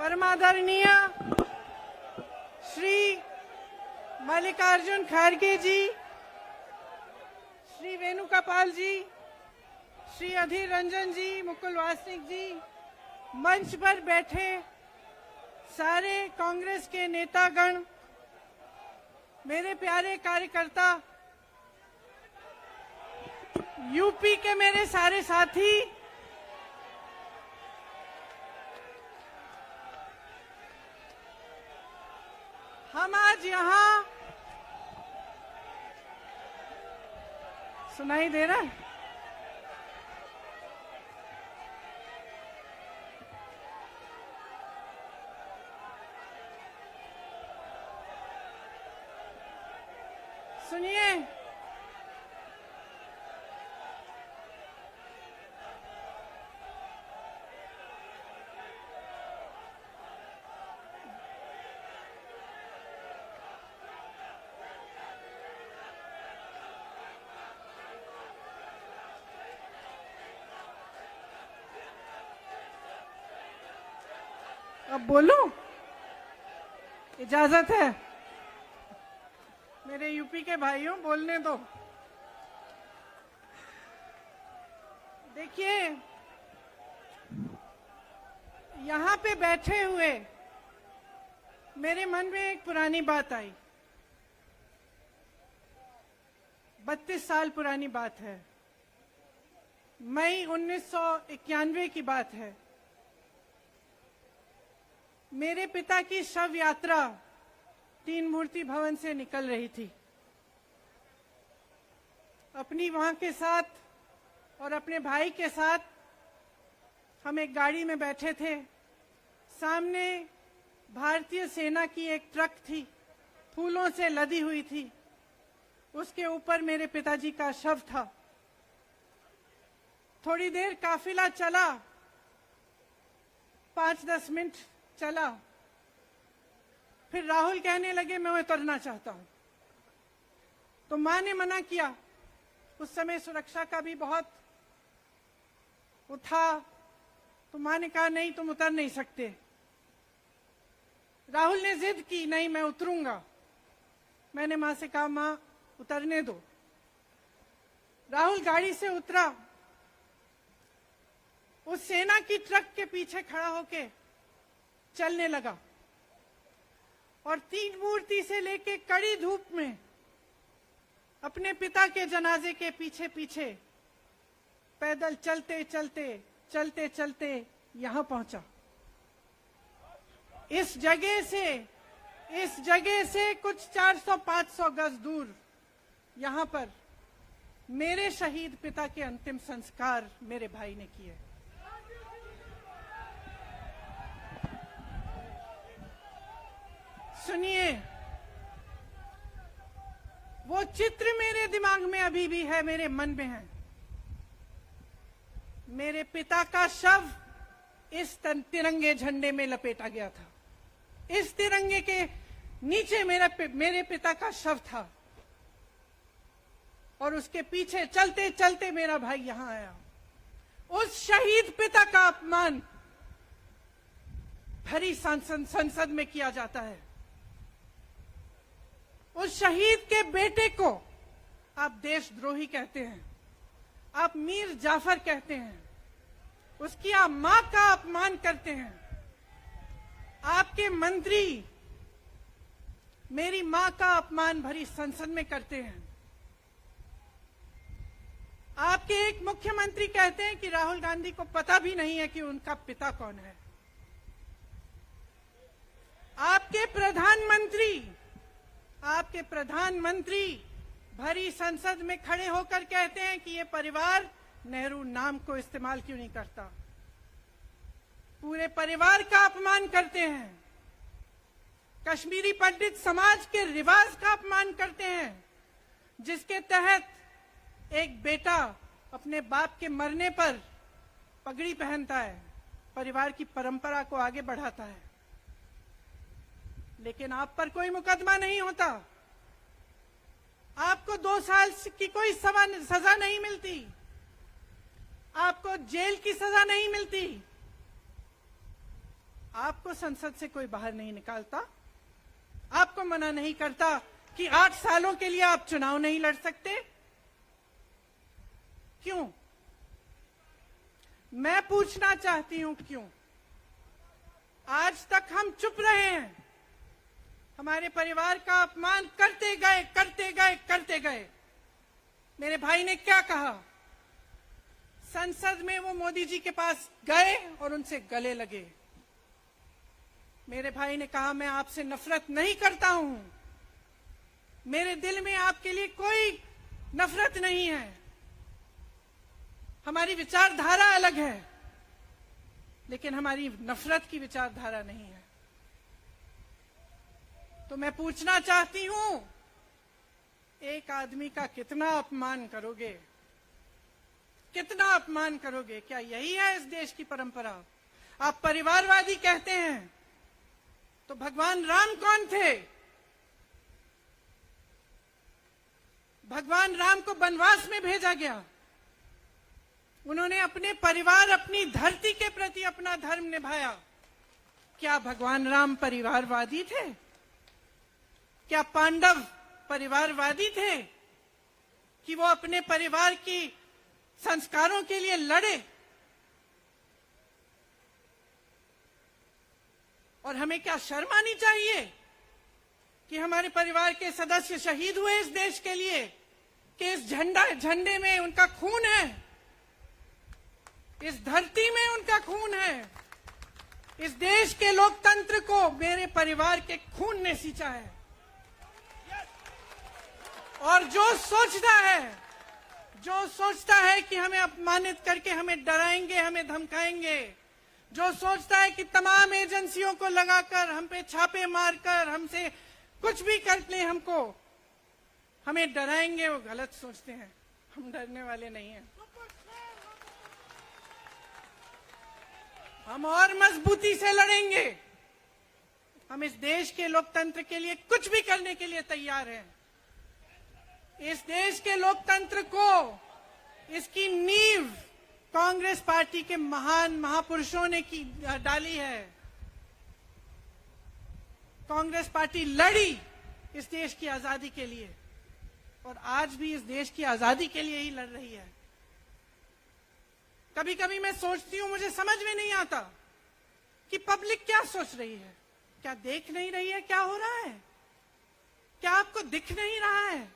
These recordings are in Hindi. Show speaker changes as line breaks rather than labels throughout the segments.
परमादरणीय श्री मल्लिकार्जुन खड़गे जी, श्री वेणुगोपाल जी, श्री अधीर रंजन जी, मुकुल वासनिक जी, मंच पर बैठे सारे कांग्रेस के नेतागण, मेरे प्यारे कार्यकर्ता, यूपी के मेरे सारे साथी, हम आज यहाँ सुनाई दे रहा है? सुनिए, अब बोलूं? इजाजत है? मेरे यूपी के भाइयों, बोलने दो। देखिए, यहाँ पे बैठे हुए मेरे मन में एक पुरानी बात आई। 32 साल पुरानी बात है। मई 1991 की बात है। मेरे पिता की शव यात्रा तीन मूर्ति भवन से निकल रही थी। अपनी मां के साथ और अपने भाई के साथ हम एक गाड़ी में बैठे थे। सामने भारतीय सेना की एक ट्रक थी, फूलों से लदी हुई थी। उसके ऊपर मेरे पिताजी का शव था। थोड़ी देर काफिला चला, 5-10 मिनट चला। फिर राहुल कहने लगे मैं उतरना चाहता हूं। तो मां ने मना किया। उस समय सुरक्षा का भी बहुत वो था। तो मां ने कहा नहीं, तुम उतर नहीं सकते। राहुल ने जिद की, नहीं मैं उतरूंगा। मैंने मां से कहा मां उतरने दो। राहुल गाड़ी से उतरा। उस सेना की ट्रक के पीछे खड़ा होके चलने लगा और तीन मूर्ति से लेके कड़ी धूप में अपने पिता के जनाजे के पीछे पीछे पैदल चलते चलते चलते चलते यहां पहुंचा। इस जगह से कुछ 400-500 गज दूर यहां पर मेरे शहीद पिता के अंतिम संस्कार मेरे भाई ने किए। सुनिए, वो चित्र मेरे दिमाग में अभी भी है, मेरे मन में है। मेरे पिता का शव इस तिरंगे झंडे में लपेटा गया था। इस तिरंगे के नीचे मेरे पिता का शव था और उसके पीछे चलते चलते मेरा भाई यहां आया। उस शहीद पिता का अपमान भरी संसद में किया जाता है। उस शहीद के बेटे को आप देशद्रोही कहते हैं, आप मीर जाफर कहते हैं, उसकी आप मां का अपमान करते हैं। आपके मंत्री मेरी मां का अपमान भरी संसद में करते हैं। आपके एक मुख्यमंत्री कहते हैं कि राहुल गांधी को पता भी नहीं है कि उनका पिता कौन है। आपके प्रधानमंत्री भरी संसद में खड़े होकर कहते हैं कि ये परिवार नेहरू नाम को इस्तेमाल क्यों नहीं करता। पूरे परिवार का अपमान करते हैं। कश्मीरी पंडित समाज के रिवाज का अपमान करते हैं, जिसके तहत एक बेटा अपने बाप के मरने पर पगड़ी पहनता है, परिवार की परंपरा को आगे बढ़ाता है। लेकिन आप पर कोई मुकदमा नहीं होता। आपको 2 साल की कोई सजा नहीं मिलती। आपको जेल की सजा नहीं मिलती। आपको संसद से कोई बाहर नहीं निकालता, आपको मना नहीं करता कि 8 सालों के लिए आप चुनाव नहीं लड़ सकते। क्यों? मैं पूछना चाहती हूं क्यों? आज तक हम चुप रहे हैं, हमारे परिवार का अपमान करते गए करते गए करते गए। मेरे भाई ने क्या कहा? संसद में वो मोदी जी के पास गए और उनसे गले लगे। मेरे भाई ने कहा मैं आपसे नफरत नहीं करता हूं, मेरे दिल में आपके लिए कोई नफरत नहीं है, हमारी विचारधारा अलग है, लेकिन हमारी नफरत की विचारधारा नहीं है। तो मैं पूछना चाहती हूं, एक आदमी का कितना अपमान करोगे? कितना अपमान करोगे? क्या यही है इस देश की परंपरा? आप परिवारवादी कहते हैं, तो भगवान राम कौन थे? भगवान राम को वनवास में भेजा गया, उन्होंने अपने परिवार, अपनी धरती के प्रति अपना धर्म निभाया। क्या भगवान राम परिवारवादी थे? क्या पांडव परिवारवादी थे कि वो अपने परिवार की संस्कारों के लिए लड़े? और हमें क्या शर्म आनी चाहिए कि हमारे परिवार के सदस्य शहीद हुए इस देश के लिए, कि इस झंडे में उनका खून है, इस धरती में उनका खून है, इस देश के लोकतंत्र को मेरे परिवार के खून ने सींचा है। और जो सोचता है कि हमें अपमानित करके हमें डराएंगे, हमें धमकाएंगे, जो सोचता है कि तमाम एजेंसियों को लगाकर हम पे छापे मारकर हमसे कुछ भी कर ले, हमको हमें डराएंगे, वो गलत सोचते हैं। हम डरने वाले नहीं हैं, हम और मजबूती से लड़ेंगे। हम इस देश के लोकतंत्र के लिए कुछ भी करने के लिए तैयार हैं। इस देश के लोकतंत्र को, इसकी नींव कांग्रेस पार्टी के महान महापुरुषों ने डाली है। कांग्रेस पार्टी लड़ी इस देश की आजादी के लिए, और आज भी इस देश की आजादी के लिए ही लड़ रही है। कभी कभी मैं सोचती हूं, मुझे समझ में नहीं आता कि पब्लिक क्या सोच रही है। क्या देख नहीं रही है क्या हो रहा है? क्या आपको दिख नहीं रहा है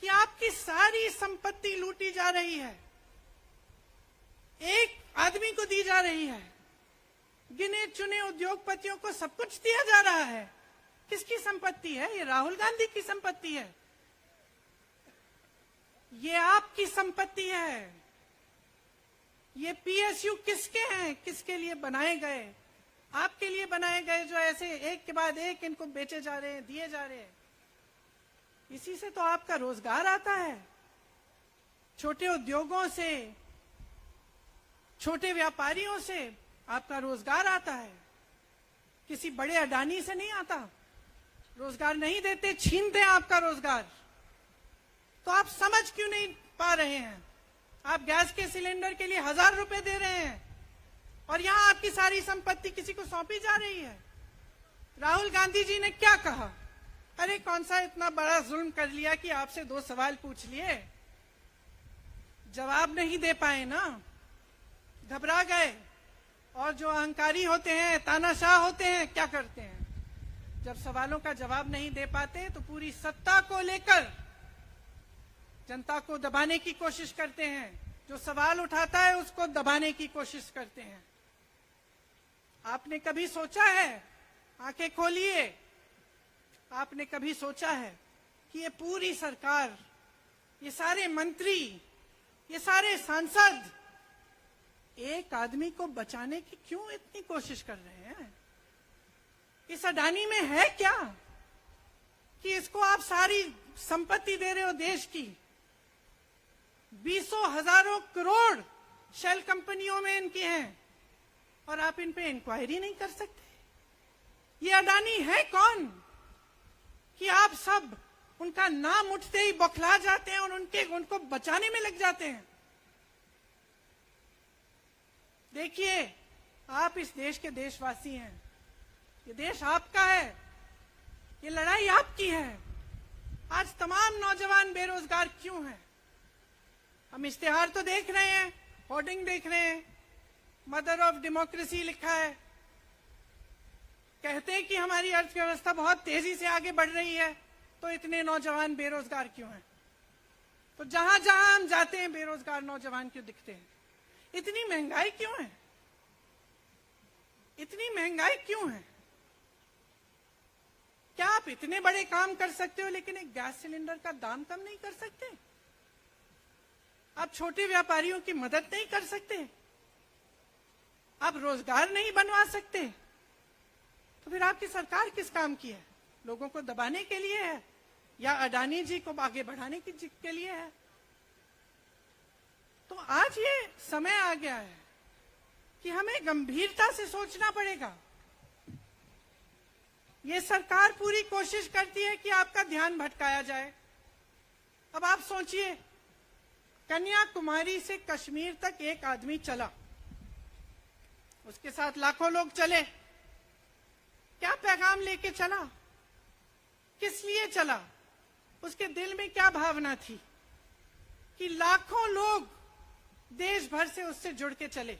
कि आपकी सारी संपत्ति लूटी जा रही है, एक आदमी को दी जा रही है, गिने चुने उद्योगपतियों को सब कुछ दिया जा रहा है? किसकी संपत्ति है? ये राहुल गांधी की संपत्ति है, ये आपकी संपत्ति है। ये पीएसयू किसके हैं? किसके लिए बनाए गए? आपके लिए बनाए गए, जो ऐसे एक के बाद एक इनको बेचे जा रहे हैं, दिए जा रहे हैं। इसी से तो आपका रोजगार आता है। छोटे उद्योगों से, छोटे व्यापारियों से आपका रोजगार आता है, किसी बड़े अडानी से नहीं आता। रोजगार नहीं देते, छीनते हैं आपका रोजगार। तो आप समझ क्यों नहीं पा रहे हैं? आप गैस के सिलेंडर के लिए 1000 रुपए दे रहे हैं, और यहां आपकी सारी संपत्ति किसी को सौंपी जा रही है। राहुल गांधी जी ने क्या कहा? अरे कौन सा इतना बड़ा जुल्म कर लिया कि आपसे 2 सवाल पूछ लिए, जवाब नहीं दे पाए ना, घबरा गए। और जो अहंकारी होते हैं, तानाशाह होते हैं, क्या करते हैं? जब सवालों का जवाब नहीं दे पाते तो पूरी सत्ता को लेकर जनता को दबाने की कोशिश करते हैं। जो सवाल उठाता है उसको दबाने की कोशिश करते हैं। आपने कभी सोचा है, आंखें खोलिए, आपने कभी सोचा है कि ये पूरी सरकार, ये सारे मंत्री, ये सारे सांसद एक आदमी को बचाने की क्यों इतनी कोशिश कर रहे हैं? इस अडानी में है क्या कि इसको आप सारी संपत्ति दे रहे हो देश की? 20 हजारों करोड़ शेल कंपनियों में इनके हैं, और आप इन पे इंक्वायरी नहीं कर सकते? ये अडानी है कौन कि आप सब उनका नाम उठते ही बौखला जाते हैं और उनको बचाने में लग जाते हैं? देखिए, आप इस देश के देशवासी हैं, ये देश आपका है, ये लड़ाई आपकी है। आज तमाम नौजवान बेरोजगार क्यों हैं? हम इश्तिहार तो देख रहे हैं, होर्डिंग देख रहे हैं, मदर ऑफ डेमोक्रेसी लिखा है, कहते हैं कि हमारी अर्थव्यवस्था बहुत तेजी से आगे बढ़ रही है, तो इतने नौजवान बेरोजगार क्यों हैं? तो जहां जहां हम जाते हैं बेरोजगार नौजवान क्यों दिखते हैं? इतनी महंगाई क्यों है? इतनी महंगाई क्यों है? क्या आप इतने बड़े काम कर सकते हो लेकिन एक गैस सिलेंडर का दाम कम नहीं कर सकते? आप छोटे व्यापारियों की मदद नहीं कर सकते? आप रोजगार नहीं बनवा सकते? तो फिर आपकी सरकार किस काम की है? लोगों को दबाने के लिए है या अडानी जी को आगे बढ़ाने के लिए है? तो आज ये समय आ गया है कि हमें गंभीरता से सोचना पड़ेगा। ये सरकार पूरी कोशिश करती है कि आपका ध्यान भटकाया जाए। अब आप सोचिए, कन्याकुमारी से कश्मीर तक एक आदमी चला, उसके साथ लाखों लोग चले। क्या पैगाम लेके चला? किस लिए चला? उसके दिल में क्या भावना थी कि लाखों लोग देश भर से उससे जुड़ के चले?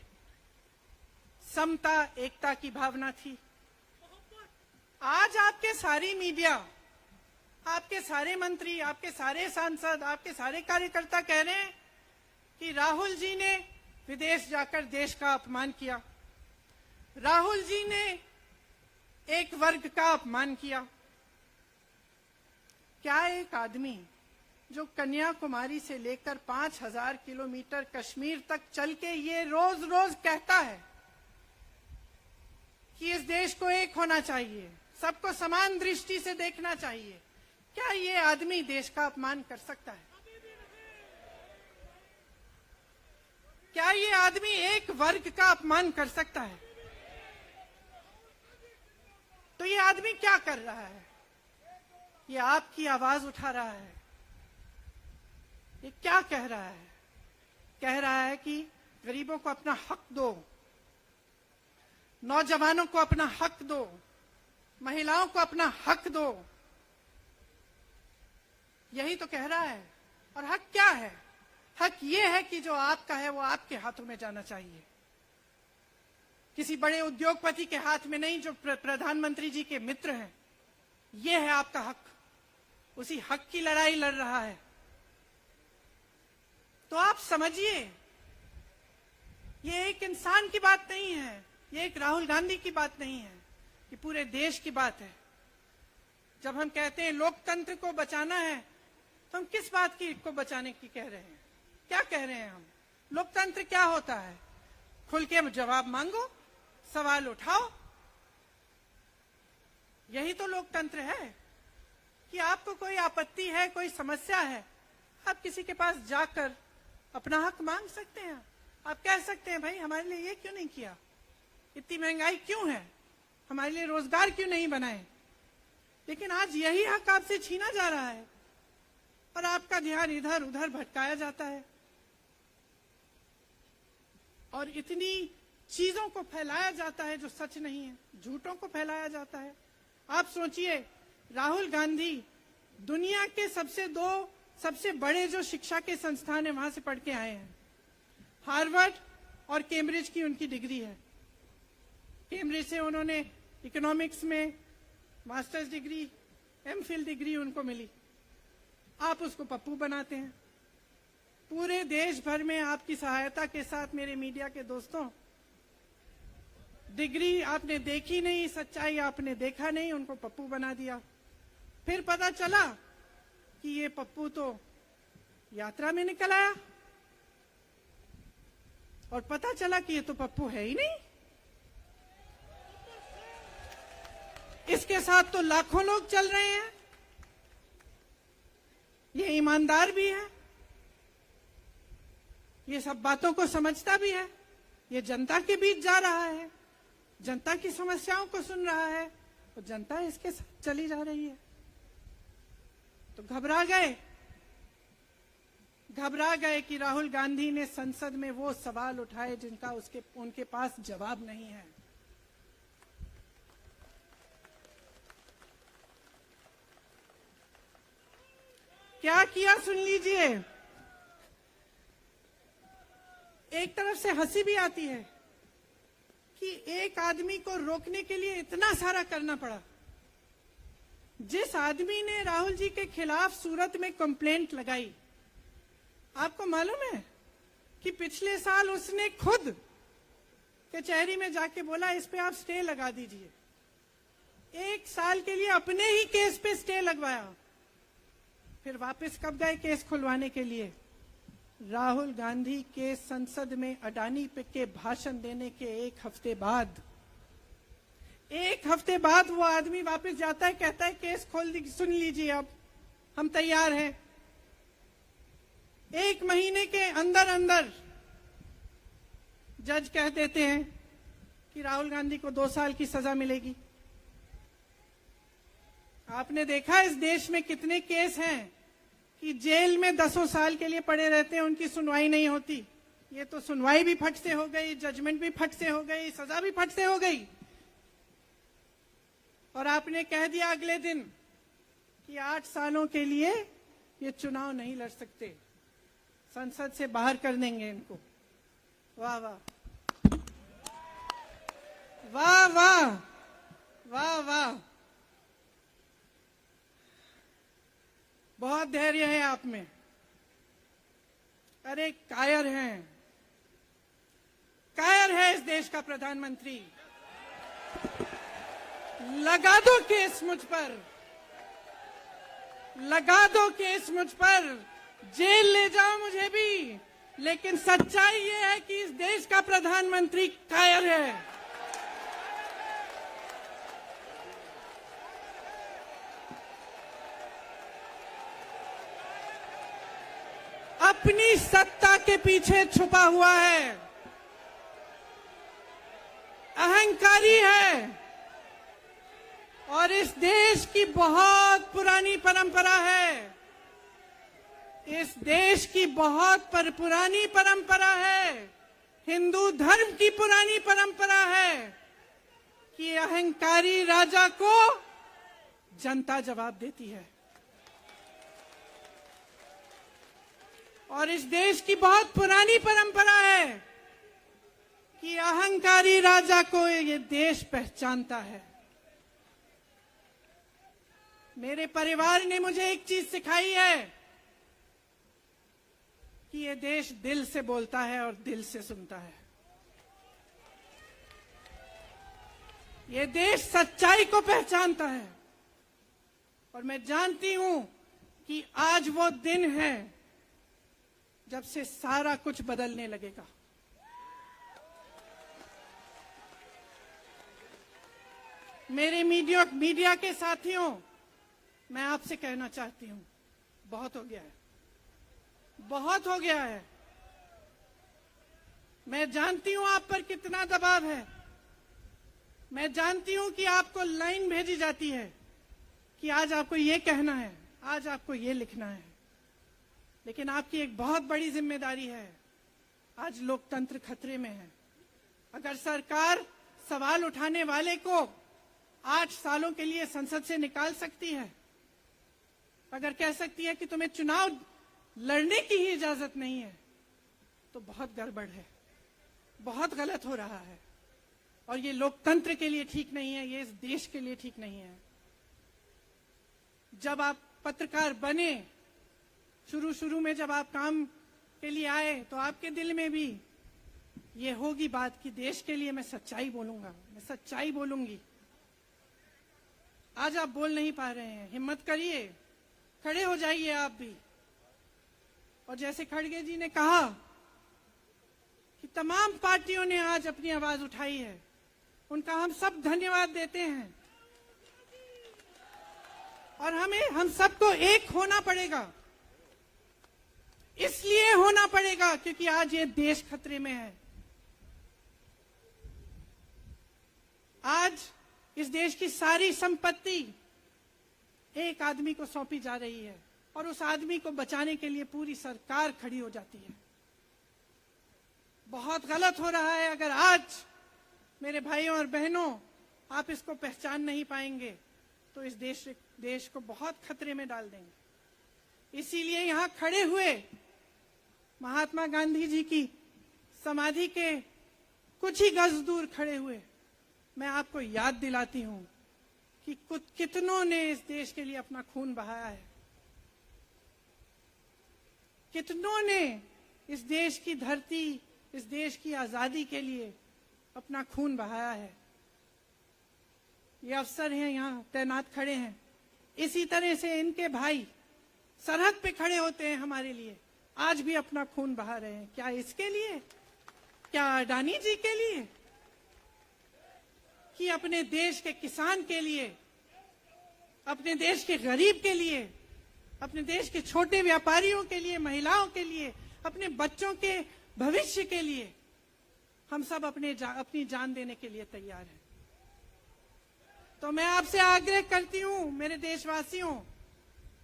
समता, एकता की भावना थी। आज आपके सारी मीडिया, आपके सारे मंत्री, आपके सारे सांसद, आपके सारे कार्यकर्ता कह रहे हैं कि राहुल जी ने विदेश जाकर देश का अपमान किया, राहुल जी ने एक वर्ग का अपमान किया। क्या एक आदमी जो कन्याकुमारी से लेकर 5000 किलोमीटर कश्मीर तक चल के ये रोज रोज कहता है कि इस देश को एक होना चाहिए, सबको समान दृष्टि से देखना चाहिए, क्या ये आदमी देश का अपमान कर सकता है? क्या ये आदमी एक वर्ग का अपमान कर सकता है? तो ये आदमी क्या कर रहा है? ये आपकी आवाज उठा रहा है। ये क्या कह रहा है? कह रहा है कि गरीबों को अपना हक दो, नौजवानों को अपना हक दो, महिलाओं को अपना हक दो। यही तो कह रहा है। और हक क्या है? हक ये है कि जो आपका है वो आपके हाथों में जाना चाहिए, किसी बड़े उद्योगपति के हाथ में नहीं जो प्रधानमंत्री जी के मित्र हैं। ये है आपका हक। उसी हक की लड़ाई लड़ रहा है। तो आप समझिए, ये एक इंसान की बात नहीं है, ये एक राहुल गांधी की बात नहीं है, ये पूरे देश की बात है। जब हम कहते हैं लोकतंत्र को बचाना है, तो हम किस बात को बचाने की कह रहे हैं? क्या कह रहे हैं हम? लोकतंत्र क्या होता है? खुल के जवाब मांगो, सवाल उठाओ। यही तो लोकतंत्र है कि आपको कोई आपत्ति है, कोई समस्या है, आप किसी के पास जाकर अपना हक मांग सकते हैं। आप कह सकते हैं भाई हमारे लिए ये क्यों नहीं किया, इतनी महंगाई क्यों है, हमारे लिए रोजगार क्यों नहीं बनाए। लेकिन आज यही हक आपसे छीना जा रहा है और आपका ध्यान इधर उधर भटकाया जाता है और इतनी चीजों को फैलाया जाता है जो सच नहीं है, झूठों को फैलाया जाता है। आप सोचिए, राहुल गांधी दुनिया के सबसे बड़े जो शिक्षा के संस्थान है वहां से पढ़ के आए हैं। हार्वर्ड और कैम्ब्रिज की उनकी डिग्री है। कैम्ब्रिज से उन्होंने इकोनॉमिक्स में मास्टर्स डिग्री, एमफिल डिग्री उनको मिली। आप उसको पप्पू बनाते हैं। पूरे देश भर में आपकी सहायता के साथ मेरे मीडिया के दोस्तों, डिग्री आपने देखी नहीं, सच्चाई आपने देखा नहीं, उनको पप्पू बना दिया। फिर पता चला कि ये पप्पू तो यात्रा में निकल आया और पता चला कि ये तो पप्पू है ही नहीं। इसके साथ तो लाखों लोग चल रहे हैं। ये ईमानदार भी है, ये सब बातों को समझता भी है, ये जनता के बीच जा रहा है, जनता की समस्याओं को सुन रहा है और जनता इसके साथ चली जा रही है। तो घबरा गए, घबरा गए कि राहुल गांधी ने संसद में वो सवाल उठाए जिनका उनके पास जवाब नहीं है। क्या किया सुन लीजिए। एक तरफ से हंसी भी आती है कि एक आदमी को रोकने के लिए इतना सारा करना पड़ा। जिस आदमी ने राहुल जी के खिलाफ सूरत में कंप्लेंट लगाई, आपको मालूम है कि पिछले साल उसने खुद कचहरी में जाके बोला इस पे आप स्टे लगा दीजिए। 1 साल के लिए अपने ही केस पे स्टे लगवाया। फिर वापस कब गए केस खुलवाने के लिए? राहुल गांधी के संसद में अडानी के भाषण देने के 1 हफ्ते बाद। 1 हफ्ते बाद वो आदमी वापस जाता है, कहता है केस खोल दी, सुन लीजिए अब हम तैयार हैं। 1 महीने के अंदर अंदर जज कह देते हैं कि राहुल गांधी को 2 साल की सजा मिलेगी। आपने देखा इस देश में कितने केस हैं कि जेल में 10 साल के लिए पड़े रहते हैं, उनकी सुनवाई नहीं होती। ये तो सुनवाई भी फट से हो गई, जजमेंट भी फट से हो गई, सजा भी फट से हो गई। और आपने कह दिया अगले दिन कि 8 सालों के लिए ये चुनाव नहीं लड़ सकते, संसद से बाहर कर देंगे इनको। वाह वाह वाह वाह वाह वाह, बहुत धैर्य है आप में। अरे कायर हैं, कायर है इस देश का प्रधानमंत्री। लगा दो केस मुझ पर, लगा दो केस मुझ पर, जेल ले जाओ मुझे भी, लेकिन सच्चाई ये है कि इस देश का प्रधानमंत्री कायर है। अपनी सत्ता के पीछे छुपा हुआ है, अहंकारी है। और इस देश की बहुत पुरानी परंपरा है, इस देश की बहुत पुरानी परंपरा है, हिंदू धर्म की पुरानी परंपरा है कि अहंकारी राजा को जनता जवाब देती है। और इस देश की बहुत पुरानी परंपरा है कि अहंकारी राजा को ये देश पहचानता है। मेरे परिवार ने मुझे एक चीज सिखाई है कि ये देश दिल से बोलता है और दिल से सुनता है। ये देश सच्चाई को पहचानता है। और मैं जानती हूं कि आज वो दिन है जब से सारा कुछ बदलने लगेगा। मेरे मीडिया के साथियों, मैं आपसे कहना चाहती हूं, बहुत हो गया है, बहुत हो गया है। मैं जानती हूं आप पर कितना दबाव है। मैं जानती हूं कि आपको लाइन भेजी जाती है कि आज आपको ये कहना है, आज आपको ये लिखना है। लेकिन आपकी एक बहुत बड़ी जिम्मेदारी है। आज लोकतंत्र खतरे में है। अगर सरकार सवाल उठाने वाले को 8 सालों के लिए संसद से निकाल सकती है, अगर कह सकती है कि तुम्हें चुनाव लड़ने की ही इजाजत नहीं है, तो बहुत गड़बड़ है, बहुत गलत हो रहा है। और ये लोकतंत्र के लिए ठीक नहीं है, ये इस देश के लिए ठीक नहीं है। जब आप पत्रकार बने, शुरू में जब आप काम के लिए आए, तो आपके दिल में भी ये होगी बात कि देश के लिए मैं सच्चाई बोलूंगा, मैं सच्चाई बोलूंगी। आज आप बोल नहीं पा रहे हैं, हिम्मत करिए, खड़े हो जाइए आप भी। और जैसे खड़गे जी ने कहा कि तमाम पार्टियों ने आज अपनी आवाज उठाई है, उनका हम सब धन्यवाद देते हैं। और हम सबको एक होना पड़ेगा। इसलिए होना पड़ेगा क्योंकि आज ये देश खतरे में है। आज इस देश की सारी संपत्ति एक आदमी को सौंपी जा रही है, और उस आदमी को बचाने के लिए पूरी सरकार खड़ी हो जाती है। बहुत गलत हो रहा है। अगर आज मेरे भाइयों और बहनों आप इसको पहचान नहीं पाएंगे तो इस देश को बहुत खतरे में डाल देंगे। इसीलिए यहां खड़े हुए महात्मा गांधी जी की समाधि के कुछ ही गज दूर खड़े हुए मैं आपको याद दिलाती हूं कि कितनों ने इस देश के लिए अपना खून बहाया है, कितनों ने इस देश की धरती, इस देश की आजादी के लिए अपना खून बहाया है। ये अफसर हैं यहाँ तैनात खड़े हैं, इसी तरह से इनके भाई सरहद पे खड़े होते हैं हमारे लिए, आज भी अपना खून बहा रहे हैं। क्या इसके लिए? क्या अडानी जी के लिए? कि अपने देश के किसान के लिए, अपने देश के गरीब के लिए, अपने देश के छोटे व्यापारियों के लिए, महिलाओं के लिए, अपने बच्चों के भविष्य के लिए हम सब अपनी जान देने के लिए तैयार हैं। तो मैं आपसे आग्रह करती हूं मेरे देशवासियों,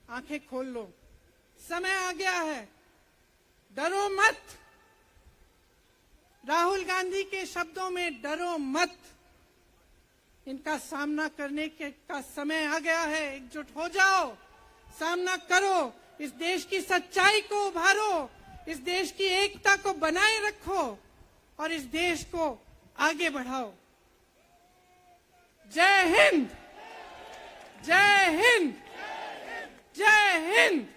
आंखें खोल लो, समय आ गया है, डरो मत। राहुल गांधी के शब्दों में डरो मत, इनका सामना करने का समय आ गया है। एकजुट हो जाओ, सामना करो, इस देश की सच्चाई को उभारो, इस देश की एकता को बनाए रखो और इस देश को आगे बढ़ाओ। जय हिंद, जय हिंद, जय हिंद।